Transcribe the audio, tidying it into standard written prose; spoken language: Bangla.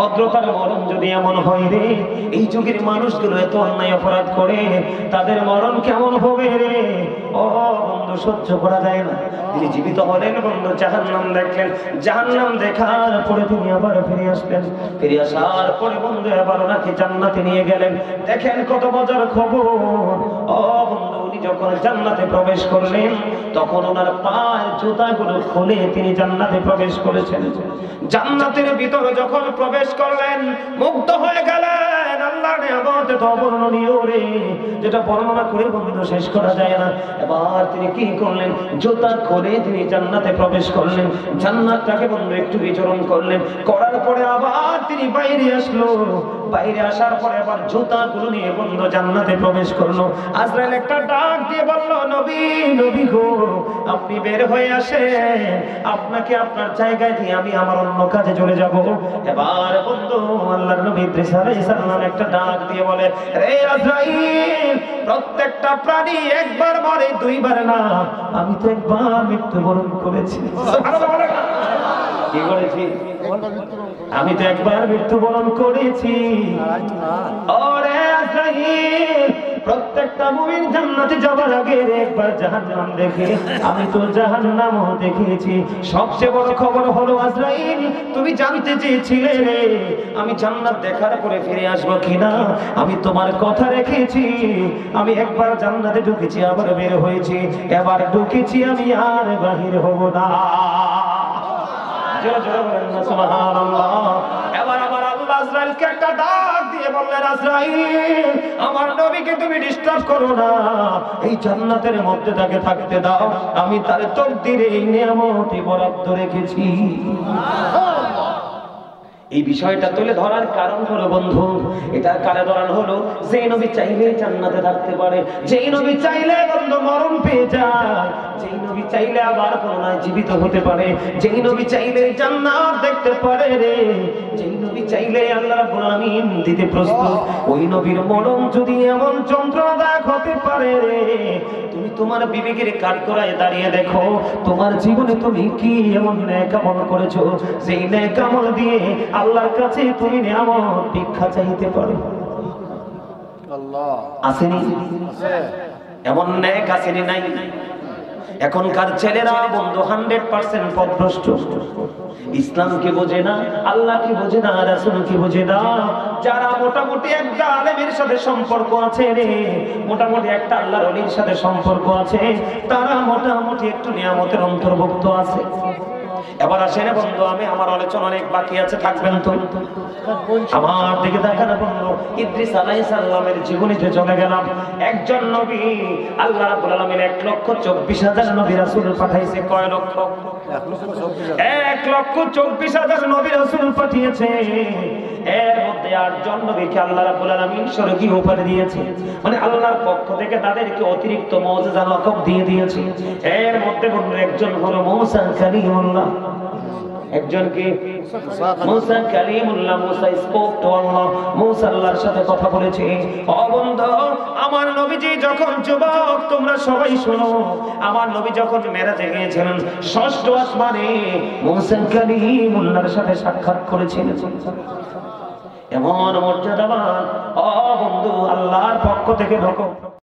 ভদ্রতার মরণ যদি এমন হয় রে, এই যুগের মানুষগুলো এত অন্যায় অপরাধ করে, তাদের মরণ কেমন হবে রে? ও বন্ধু, সহ্য করা যায় না। তিনি জীবিত হলেন, বন্ধু জাহান্নাম দেখলেন, জাহান্নাম দেখার পরে তিনি আবার ফিরে আসলেন। ফিরে আসার পরে বন্ধু আবার ওনাকে জান্নাতে নিয়ে গেলেন। দেখেন কত মজার খবর। ও বন্ধু, উনি যখন জান্নাতে প্রবেশ করলেন, তখন ওনার পায়ের জুতাগুলো খুলে তিনি জান্নাতে প্রবেশ করেছেন। জান্নাতের ভিতরে যখন প্রবেশ করলেন, মুগ্ধ হয়ে গেলেন। আল্লাহর নিয়ামত এত অবর্ণনীয় রে, যেটা বর্ণনা করে বন্ধু শেষ করা যায় না। এবার তিনি কি করলেন? জুতা খুলে তিনি জান্নাতে প্রবেশ করলেন। জান্নাতটাকে বন্ধু একটু বিচরণ করলেন, করার পরে আবার তিনি বাইরে আসলো। বাইরে আসার পরে আবার জুতাগুলো নিয়ে বন্ধু জান্নাতে প্রবেশ করলো। আজরাইল একটা ডাক দিয়ে বলল, নবী, নবী গো, আপনি বের হয়ে আসেন, আপনাকে আপনার জায়গায় দিয়ে আমি আমার অন্য কাজে চলে যাব। এবার বন্ধু আল্লাহর নবী ইদ্রিস আলাইহিস সালাম একটা ডাক দিয়ে বলে, রে আজরাইল, প্রত্যেকটা প্রাণী একবার মরে, দুইবার না। আমি তো একবার মৃত্যুবরণ করেছি। কি করেছি? আমি তো একবার মৃত্যুবরণ করেছি। ওরে আজরাইল, প্রত্যেকটা মুমিন জান্নাতে যাবার আগে একবার জাহান্নাম দেখে, আমি তো জাহান্নামও দেখেছি। সবচেয়ে বড় খবর হলো আজরাইল, তুমি জানতে চেয়েছিলে রে আমি জান্নাত দেখার পরে ফিরে আসবো কিনা। আমি তোমার কথা রেখেছি। আমি একবার জান্নাতে ঢুকেছি, আবার বের হয়েছি, এবার ঢুকেছি, আমি আর বাহির হব না। জোরে জোরে বলেন না সুবহানাল্লাহ। এবার আমার আল্লাহ আজরাইলকে একটা ডাক দিয়ে বললেন, আজরাইল, আমার নবীকে তুমি ডিস্টার্ব করো না, এই জান্নাতের মধ্যে তাকে থাকতে দাও। আমি তার তকদিরে এই নিয়ামতই বরাদ্দ রেখেছি। এই বিষয়টা তুলে ধরার কারণ হলো বন্ধু, এটা কারে ধরান হলো, যে নবী চাইলে জান্নাতে থাকতে পারে, যেই নবী চাইলে বন্ধু মরণ পেয়ে যায়, যেই নবী চাইলে আবার পুনরায় জীবিত হতে পারে, যেই নবী চাইলে জান্নাত দেখতে পারে রে, যেই নবী চাইলে আল্লাহ রাব্বুল আলামিন দিতে প্রস্তুত, ওই নবীর মরণ যদি এমন যন্ত্রণাদায়ক হতে পারে রে, তুমি তোমার বিবেকের কাঠগড়ায় দাঁড়িয়ে দেখো, তোমার জীবনে তুমি কি এমন নেক আমল করেছো, যেই নেক আমল দিয়ে আল্লাহর কাছে তুমি নিয়ামত ভিক্ষা চাইতে পারো। আল্লাহ আসেনি? এমন নেক আসেনি? নাই। এখনকার ছেলেরা বন্ধু 100% পথভ্রষ্ট। ইসলামকে বোঝে না, আল্লাহকে বোঝে না, রাসূলকে বোঝে না। যারা মোটামুটি একটা আলেমের সাথে সম্পর্ক আছে রে, মোটামুটি একটা আল্লাহর ওলির সাথে সম্পর্ক আছে, তারা মোটামুটি একটু নিয়ামতের অন্তর্ভুক্ত আছে। এবার আসেন বন্ধু, আমি আমার আলোচনা অনেক বাকি আছে, থাকবেন তো? আমার দিকে দেখেন বন্ধু, ইদ্রিস আলাইহিস সালামের জীবনীতে চলে গেলাম। একজন নবী, আল্লাহ রাব্বুল আলামিন 1,24,000 নবী রাসূল পাঠাইছে। কয় লক্ষ? 1,24,000 নবী রাসূল পাঠিয়েছে। এর মধ্যে 8 জন নবীকে আল্লাহ রাব্বুল আলামিন স্বর্গীয় উপাধি দিয়েছে, মানে আল্লাহর পক্ষ থেকে তাদেরকে অতিরিক্ত মুজিজা লকব দিয়ে দিয়েছে। এর মধ্যে বন্ধু একজন হলো মূসা কালিমুল্লাহ। একজন কি? মূসা কালিমুল্লাহ। মূসা স্পোক টু আল্লাহ, মূসা আল্লাহর সাথে কথা বলেছে। ও বন্ধু, আমার নবীজি যখন যুবক, তোমরা সবাই শোনো, আমার নবী যখন মেরাজে গিয়েছিলেন, 6ষ্ঠ আসমানে মূসা কালিমুল্লাহর সাথে সাক্ষাৎ করেছিলেন। এমন মর্যাদাবান ও বন্ধু, আল্লাহর পক্ষ থেকে